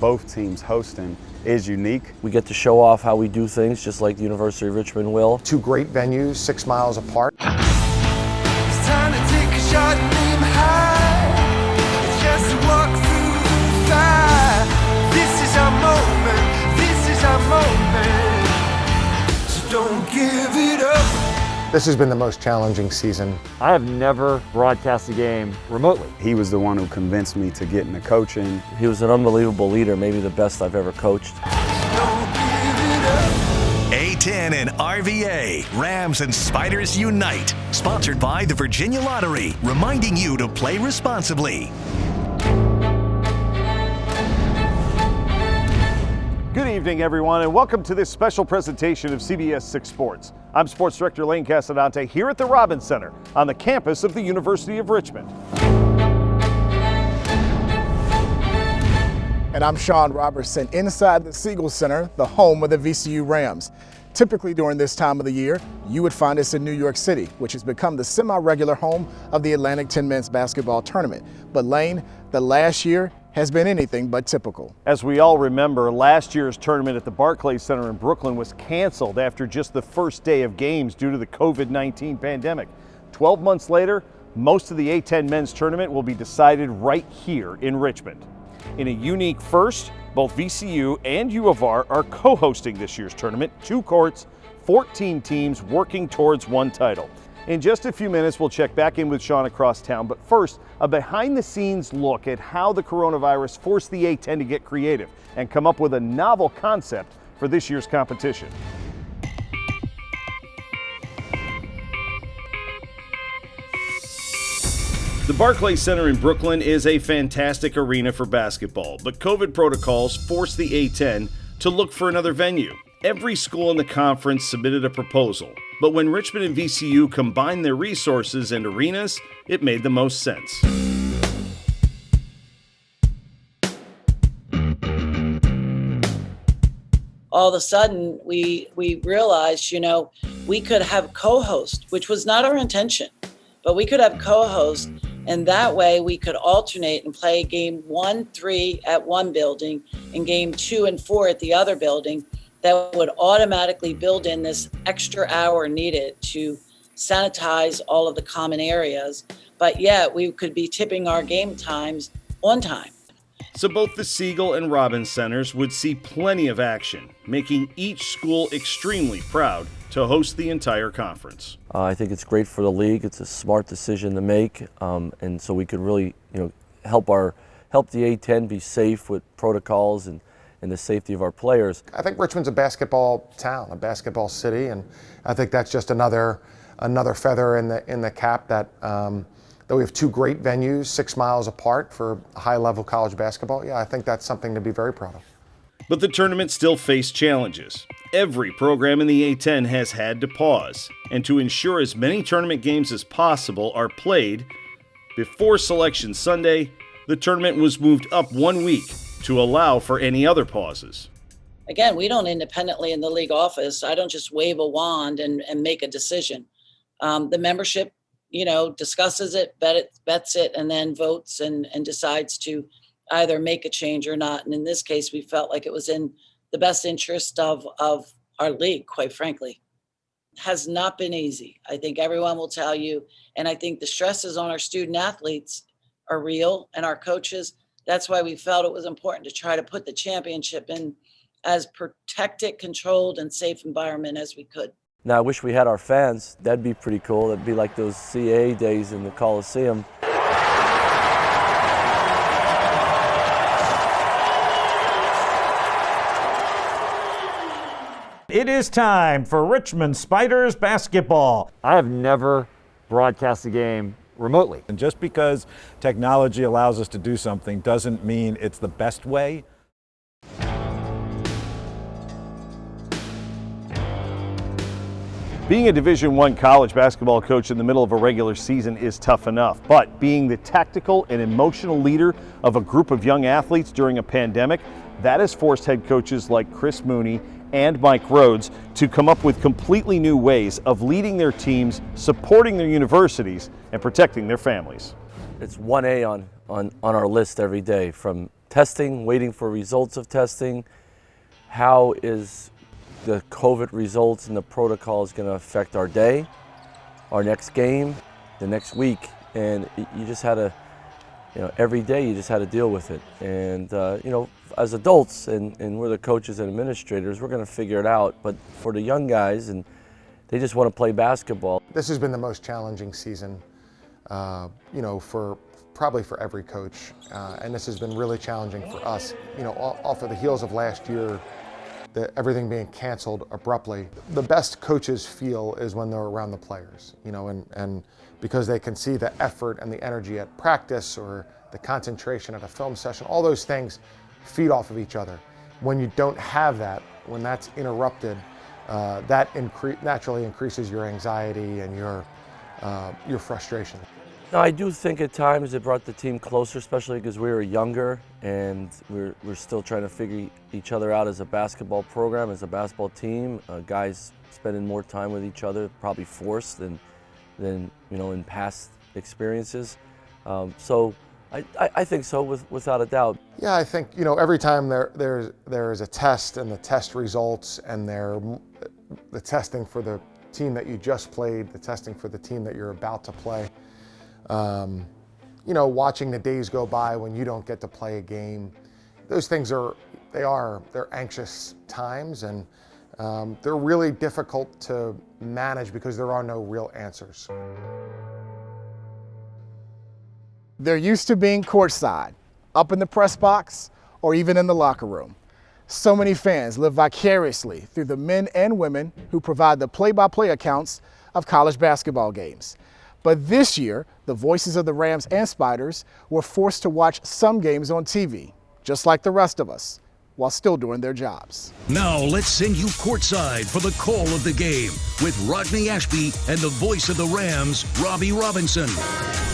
both teams hosting is unique. We get to show off how we do things, just like the University of Richmond will. Two great venues, 6 miles apart. It's time to take a shot and aim high. It's just to walk through the fire. This is our moment. This is our moment. So don't give it up. This has been the most challenging season. I have never broadcast a game remotely. He was the one who convinced me to get into coaching. He was an unbelievable leader, maybe the best I've ever coached. Don't give it up. A10 and RVA, Rams and Spiders Unite. Sponsored by the Virginia Lottery, reminding you to play responsibly. Good evening, everyone, and welcome to this special presentation of CBS 6 Sports. I'm Sports Director Lane Casadante here at the Robins Center on the campus of the University of Richmond. And I'm Sean Robertson inside the Siegel Center, the home of the VCU Rams. Typically during this time of the year, you would find us in New York City, which has become the semi-regular home of the Atlantic 10 Men's Basketball Tournament. But Lane, the last year has been anything but typical. As we all remember, last year's tournament at the Barclays Center in Brooklyn was canceled after just the first day of games due to the COVID-19 pandemic. 12 months later, most of the A10 men's tournament will be decided right here in Richmond. In a unique first, both VCU and U of R are co-hosting this year's tournament, 2 courts, 14 teams working towards one title. In just a few minutes, we'll check back in with Sean across town, but first, a behind-the-scenes look at how the coronavirus forced the A10 to get creative and come up with a novel concept for this year's competition. The Barclays Center in Brooklyn is a fantastic arena for basketball, but COVID protocols forced the A10 to look for another venue. Every school in the conference submitted a proposal, but when Richmond and VCU combined their resources and arenas, it made the most sense. All of a sudden, we realized, we could have co-host, which was not our intention, but we could have co-host, and that way we could alternate and play game 1, 3 at one building and game 2 and 4 at the other building. That would automatically build in this extra hour needed to sanitize all of the common areas, but yet we could be tipping our game times on time. So both the Siegel and Robins Centers would see plenty of action, making each school extremely proud to host the entire conference. I think it's great for the league. It's a smart decision to make, and so we could really, help the A10 be safe with protocols and the safety of our players. I think Richmond's a basketball town, a basketball city, and I think that's just another feather in the cap that we have 2 great venues 6 miles apart for high-level college basketball. Yeah, I think that's something to be very proud of. But the tournament still faced challenges. Every program in the A10 has had to pause, and to ensure as many tournament games as possible are played before Selection Sunday, the tournament was moved up 1 week to allow for any other pauses. Again, we don't independently in the league office. I don't just wave a wand and make a decision. The membership, discusses it, bets it, and then votes and decides to either make a change or not. And in this case, we felt like it was in the best interest of our league, quite frankly. It has not been easy. I think everyone will tell you. And I think the stresses on our student athletes are real, and our coaches. That's why we felt it was important to try to put the championship in as protected, controlled, and safe environment as we could. Now, I wish we had our fans. That'd be pretty cool. That'd be like those CAA days in the Coliseum. It is time for Richmond Spiders basketball. I have never broadcast a game remotely. And just because technology allows us to do something doesn't mean it's the best way. Being a Division I college basketball coach in the middle of a regular season is tough enough, but being the tactical and emotional leader of a group of young athletes during a pandemic, that has forced head coaches like Chris Mooney and Mike Rhodes to come up with completely new ways of leading their teams, supporting their universities, and protecting their families. It's 1A on our list every day, from testing, waiting for results of testing. How is the COVID results and the protocols going to affect our day, our next game, the next week? And you just had to, every day you just had to deal with it. And, as adults, and we're the coaches and administrators, we're going to figure it out. But for the young guys, and they just want to play basketball. This has been the most challenging season, probably for every coach. And this has been really challenging for us. Off of the heels of last year, everything being canceled abruptly. The best coaches feel is when they're around the players, and because they can see the effort and the energy at practice or the concentration at a film session, all those things feed off of each other. When you don't have that, when that's interrupted, that naturally increases your anxiety and your frustration. No, I do think at times it brought the team closer, especially because we were younger and we're still trying to figure each other out as a basketball program, as a basketball team. Guys spending more time with each other, probably forced than in past experiences. So I think so, without a doubt. Yeah, I think every time there is a test and the test results and the testing for the team that you just played, the testing for the team that you're about to play. Watching the days go by when you don't get to play a game, those things they're anxious times, and they're really difficult to manage because there are no real answers. They're used to being courtside, up in the press box, or even in the locker room. So many fans live vicariously through the men and women who provide the play-by-play accounts of college basketball games. But this year, the voices of the Rams and Spiders were forced to watch some games on TV, just like the rest of us, while still doing their jobs. Now let's send you courtside for the call of the game with Rodney Ashby and the voice of the Rams, Robbie Robinson.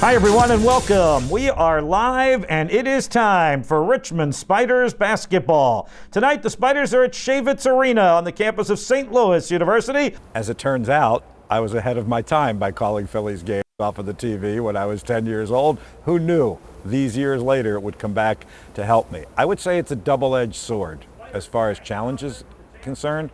Hi, everyone, and welcome. We are live, and it is time for Richmond Spiders basketball. Tonight, the Spiders are at Shavitz Arena on the campus of St. Louis University. As it turns out, I was ahead of my time by calling Phillies games off of the TV when I was 10 years old. Who knew these years later it would come back to help me? I would say it's a double-edged sword as far as challenges concerned.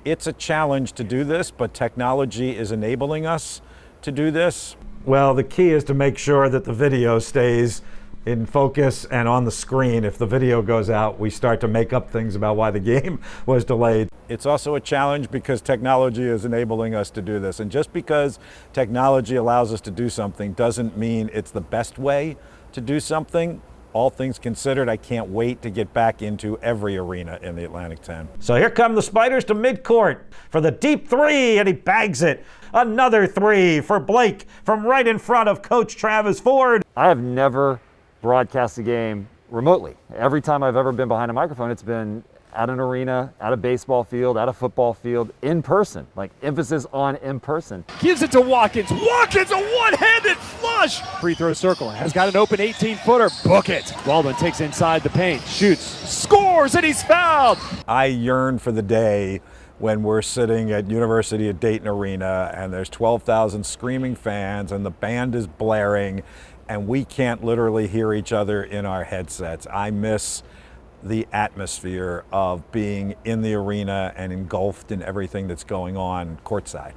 It's a challenge to do this, but technology is enabling us to do this. Well, the key is to make sure that the video stays in focus and on the screen. If the video goes out, we start to make up things about why the game was delayed. It's also a challenge because technology is enabling us to do this. And just because technology allows us to do something doesn't mean it's the best way to do something. All things considered, I can't wait to get back into every arena in the Atlantic 10. So here come the Spiders to midcourt for the deep three, and he bags it. Another three for Blake from right in front of Coach Travis Ford. I have never broadcast a game remotely. Every time I've ever been behind a microphone, it's been at an arena, at a baseball field, at a football field, in person. Like, emphasis on in person. Gives it to Watkins. Watkins, a one-handed flush. Free throw circle. Has got an open 18-footer. Book it. Baldwin takes inside the paint, shoots, scores, and he's fouled. I yearn for the day when we're sitting at University of Dayton Arena and there's 12,000 screaming fans and the band is blaring and we can't literally hear each other in our headsets. I miss the atmosphere of being in the arena and engulfed in everything that's going on courtside.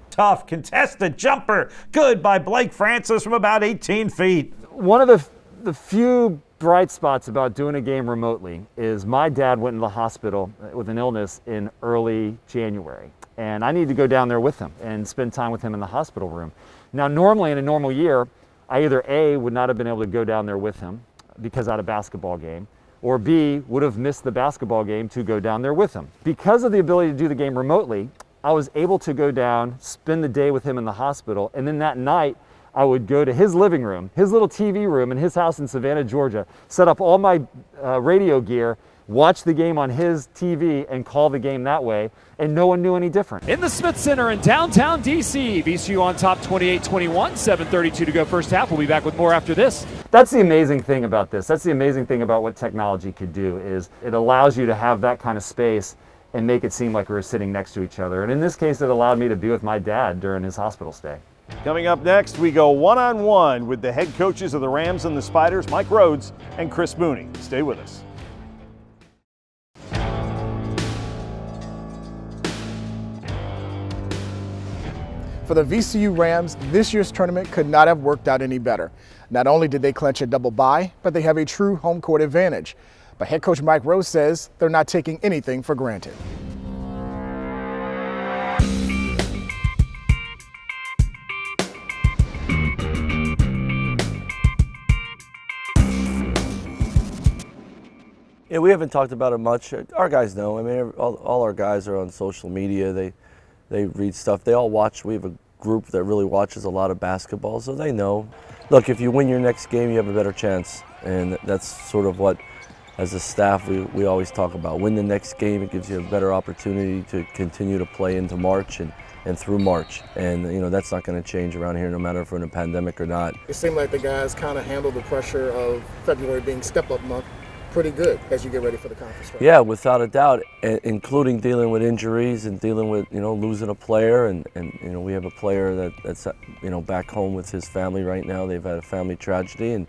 Tough contested jumper. Good by Blake Francis from about 18 feet. One of the few bright spots about doing a game remotely is my dad went in the hospital with an illness in early January. And I need to go down there with him and spend time with him in the hospital room. Now, normally in a normal year, I either A, would not have been able to go down there with him because I had a basketball game, or B, would have missed the basketball game to go down there with him. Because of the ability to do the game remotely, I was able to go down, spend the day with him in the hospital, and then that night, I would go to his living room, his little TV room in his house in Savannah, Georgia, set up all my radio gear, watch the game on his TV, and call the game that way, and no one knew any different. In the Smith Center in downtown D.C., VCU on top 28-21, 7:32 to go first half. We'll be back with more after this. That's the amazing thing about this. That's the amazing thing about what technology could do, is it allows you to have that kind of space and make it seem like we were sitting next to each other. And in this case, it allowed me to be with my dad during his hospital stay. Coming up next, we go one-on-one with the head coaches of the Rams and the Spiders, Mike Rhodes and Chris Mooney. Stay with us. For the VCU Rams, this year's tournament could not have worked out any better. Not only did they clinch a double bye, but they have a true home court advantage. But head coach Mike Rhodes says they're not taking anything for granted. Yeah, we haven't talked about it much. Our guys know. I mean, all our guys are on social media. They read stuff. They all watch. We have a group that really watches a lot of basketball, so they know. Look, if you win your next game, you have a better chance, and that's sort of what, as a staff, we always talk about. Win the next game, it gives you a better opportunity to continue to play into March and through March. And that's not going to change around here, no matter if we're in a pandemic or not. It seemed like the guys kind of handled the pressure of February being step-up month pretty good as you get ready for the conference. Right? Yeah, without a doubt, including dealing with injuries and dealing with losing a player, and we have a player that's back home with his family right now. They've had a family tragedy, and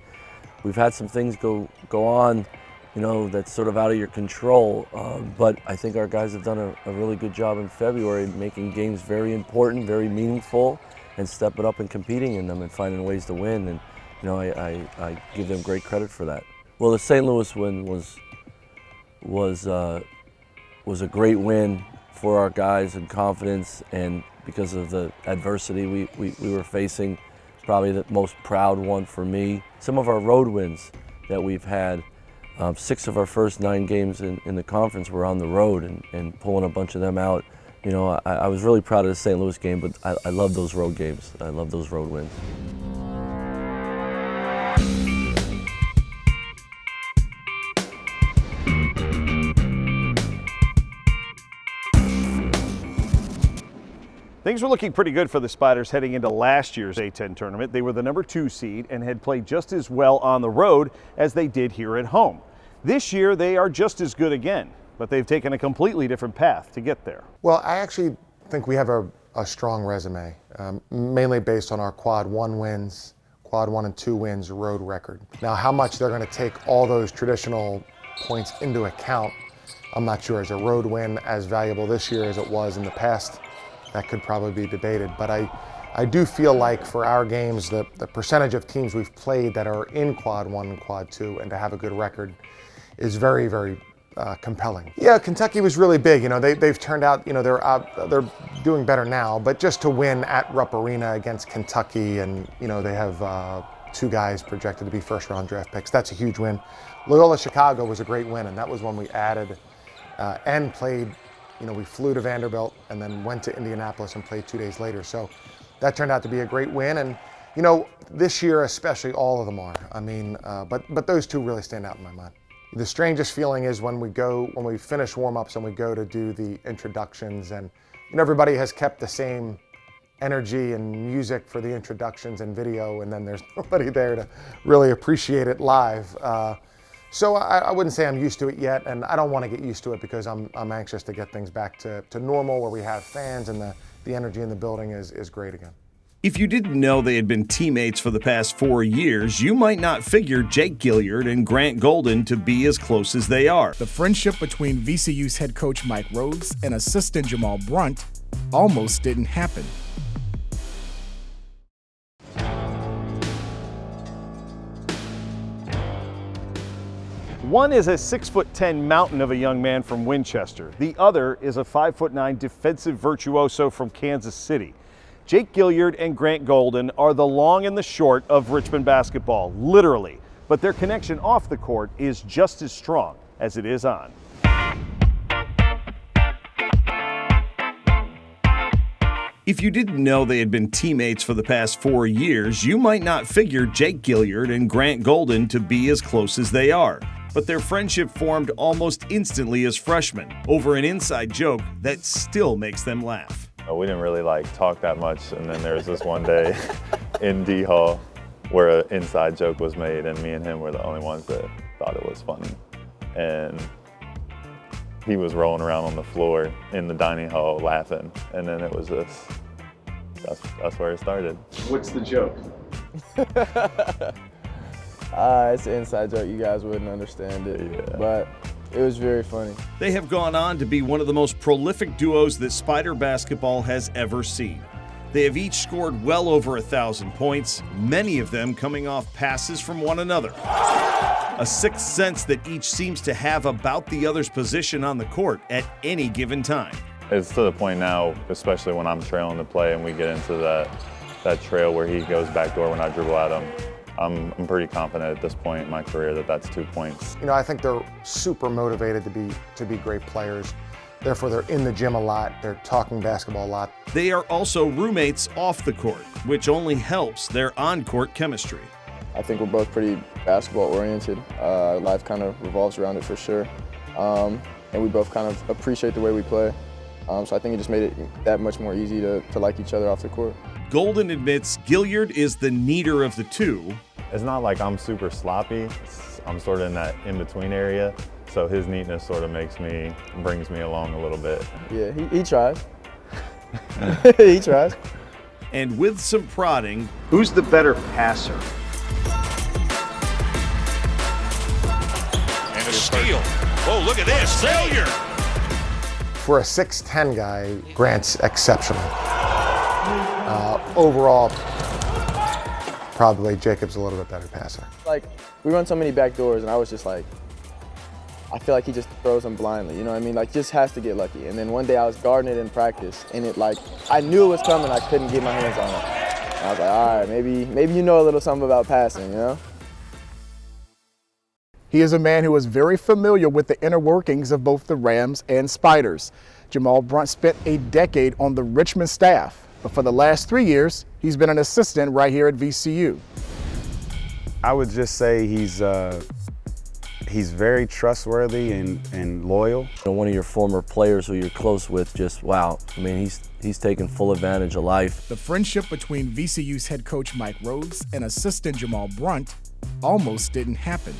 we've had some things go on, that's sort of out of your control. But I think our guys have done a really good job in February, making games very important, very meaningful, and stepping up and competing in them and finding ways to win. And I give them great credit for that. Well, the St. Louis win was a great win for our guys and confidence, and because of the adversity we were facing, probably the most proud one for me. Some of our road wins that we've had, 6 of our first 9 games in the conference were on the road, and pulling a bunch of them out. I was really proud of the St. Louis game, but I love those road games. I love those road wins. Things were looking pretty good for the Spiders heading into last year's A-10 tournament. They were the number 2 seed and had played just as well on the road as they did here at home. This year, they are just as good again, but they've taken a completely different path to get there. Well, I actually think we have a strong resume, mainly based on our quad 1 wins, quad 1 and 2 wins road record. Now, how much they're going to take all those traditional points into account, I'm not sure. Is a road win as valuable this year as it was in the past? That could probably be debated, but I do feel like for our games, the percentage of teams we've played that are in quad 1 and quad 2 and to have a good record is very, very compelling. Yeah, Kentucky was really big. They've turned out, they're doing better now, but just to win at Rupp Arena against Kentucky, and they have 2 guys projected to be first-round draft picks. That's a huge win. Loyola Chicago was a great win, and that was when we added and played. We flew to Vanderbilt and then went to Indianapolis and played 2 days later. So that turned out to be a great win. And, this year especially, all of them are. I mean, but those 2 really stand out in my mind. The strangest feeling is when we finish warm-ups and we go to do the introductions, and everybody has kept the same energy and music for the introductions and video, and then there's nobody there to really appreciate it live. So I wouldn't say I'm used to it yet, and I don't want to get used to it because I'm anxious to get things back to normal, where we have fans and the energy in the building is great again. If you didn't know they had been teammates for the past 4 years, you might not figure Jake Gilliard and Grant Golden to be as close as they are. The friendship between VCU's head coach Mike Rhodes and assistant Jamal Brunt almost didn't happen. One is a 6'10" mountain of a young man from Winchester. The other is a 5'9" defensive virtuoso from Kansas City. Jake Gilliard and Grant Golden are the long and the short of Richmond basketball, literally. But their connection off the court is just as strong as it is on. If you didn't know they had been teammates for the past 4 years, you might not figure Jake Gilliard and Grant Golden to be as close as they are. But their friendship formed almost instantly as freshmen over an inside joke that still makes them laugh. We didn't really talk that much, and then there was this one day in D Hall where an inside joke was made, and me and him were the only ones that thought it was funny. And he was rolling around on the floor in the dining hall laughing, and then it was this that's where it started. What's the joke? It's an inside joke. You guys wouldn't understand it, but it was very funny. They have gone on to be one of the most prolific duos that Spider basketball has ever seen. They have each scored well over 1,000 points, many of them coming off passes from one another. A sixth sense that each seems to have about the other's position on the court at any given time. It's to the point now, especially when I'm trailing the play and we get into that trail where he goes backdoor when I dribble at him. I'm pretty confident at this point in my career that that's 2 points. You know, I think they're super motivated to be great players. Therefore, they're in the gym a lot. They're talking basketball a lot. They are also roommates off the court, which only helps their on-court chemistry. I think we're both pretty basketball-oriented. Life kind of revolves around it for sure. And we both kind of appreciate the way we play. So I think it just made it that much more easy to like each other off the court. Golden admits Gilliard is the neater of the two. It's not like I'm super sloppy. I'm sort of in that in-between area. So his neatness sort of brings me along a little bit. Yeah, he tries. He tries. And with some prodding, Who's the better passer? And a steal. Oh, look at this. Failure. For a 6'10" guy, Grant's exceptional. Overall, probably Jacob's a little bit better passer. Like, we run so many back doors, and I was just like, I feel like he just throws them blindly, you know what I mean? Like, just has to get lucky. And then one day I was guarding it in practice, and it like, I knew it was coming, I couldn't get my hands on it. And I was like, all right, maybe you know a little something about passing, you know? He is a man who is very familiar with the inner workings of both the Rams and Spiders. Jamal Brunt spent a decade on the Richmond staff, but for the last 3 years, he's been an assistant right here at VCU. I would just say he's very trustworthy and loyal. One of your former players who you're close with, just wow. I mean, he's taken full advantage of life. The friendship between VCU's head coach Mike Rhodes and assistant Jamal Brunt almost didn't happen.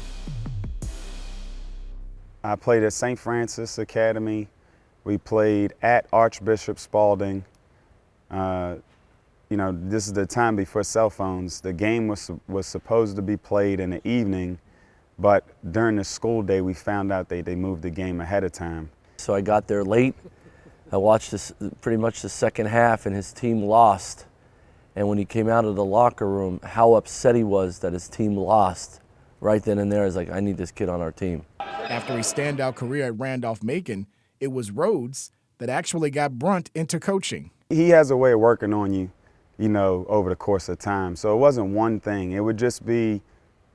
I played at St. Francis Academy. We played at Archbishop Spalding. You know, this is the time before cell phones. The game was supposed to be played in the evening, but during the school day, we found out they moved the game ahead of time. So I got there late. I watched pretty much the second half, and his team lost. And when he came out of the locker room, how upset he was that his team lost. Right then and there, I was like, I need this kid on our team. After his standout career at Randolph-Macon, it was Rhodes that actually got Brunt into coaching. He has a way of working on you, you know, over the course of time. So it wasn't one thing. It would just be,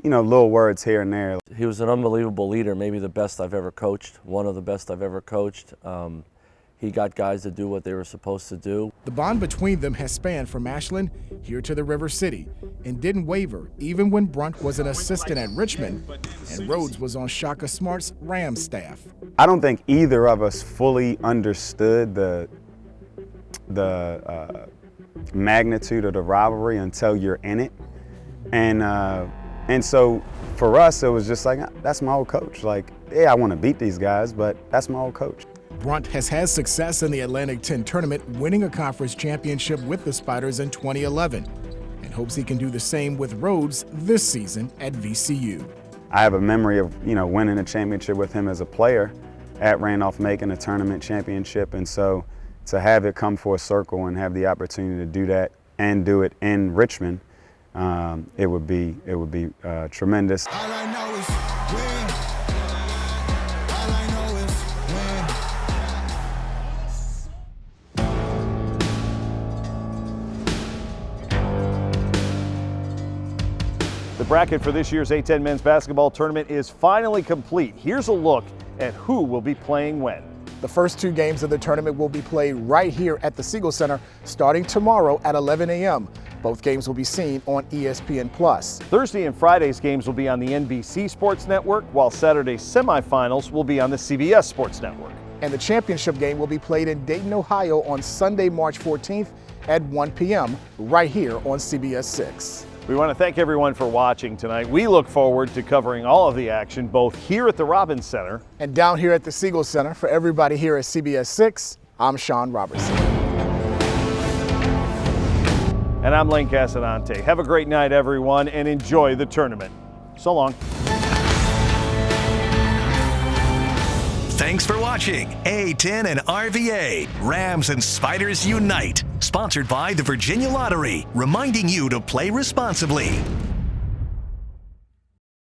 you know, little words here and there. He was an unbelievable leader, maybe the best I've ever coached, one of the best I've ever coached. He got guys to do what they were supposed to do. The bond between them has spanned from Ashland here to the River City and didn't waver even when Brunt was an assistant at Richmond and Rhodes was on Shaka Smart's Rams staff. I don't think either of us fully understood the magnitude of the rivalry until you're in it. And so for us, it was just like, that's my old coach. Like, yeah, I want to beat these guys, but that's my old coach. Brunt has had success in the Atlantic 10 tournament, winning a conference championship with the Spiders in 2011, and hopes he can do the same with Rhodes this season at VCU. I have a memory of, you know, winning a championship with him as a player at Randolph-Macon, a tournament championship, and so to have it come full circle and have the opportunity to do that and do it in Richmond, it would be tremendous. All I know is win. All I know is The bracket for this year's A10 men's basketball tournament is finally complete. Here's a look at who will be playing when. The first 2 games of the tournament will be played right here at the Siegel Center starting tomorrow at 11 a.m. Both games will be seen on ESPN+. Thursday and Friday's games will be on the NBC Sports Network, while Saturday's semifinals will be on the CBS Sports Network. And the championship game will be played in Dayton, Ohio on Sunday, March 14th at 1 p.m. right here on CBS 6. We want to thank everyone for watching tonight. We look forward to covering all of the action both here at the Robins Center and down here at the Siegel Center. For everybody here at CBS 6, I'm Sean Robertson. And I'm Lane Casadante. Have a great night, everyone, and enjoy the tournament. So long. Thanks for watching A10 and RVA, Rams and Spiders Unite. Sponsored by the Virginia Lottery, reminding you to play responsibly.